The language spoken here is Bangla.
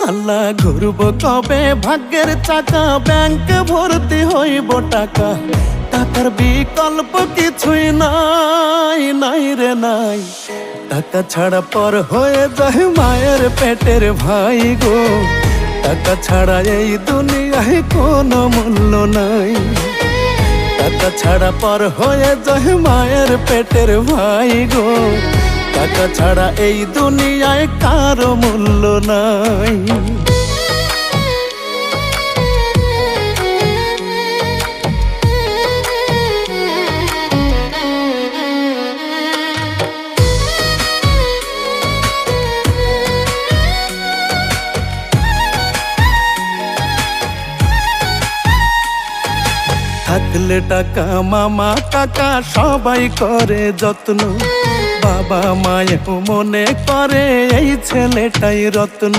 আল্লাহ ঘুরব কবে ভাগ্যের চাকা, ব্যাংক ভর্তি হইব টাকা, টাকার বিকল্প কিছুই নাই, নাই রে নাই। টাকা ছাড়া পর হয়ে যায় মায়ের পেটের ভাই গো, টাকা ছাড়া এই দুনিয়ায় কোনো মূল্য নাই। টাকা ছাড়া পর হয়ে যায় মায়ের পেটের ভাই গো, টাকা ছাড়া এই দুনিয়ায় কারো মূল্য নাই। থাকলে টাকা মামা কাকা সবাই করে যত্ন, বাবা মায়েও মনে করে এই ছেলেটাই রত্ন।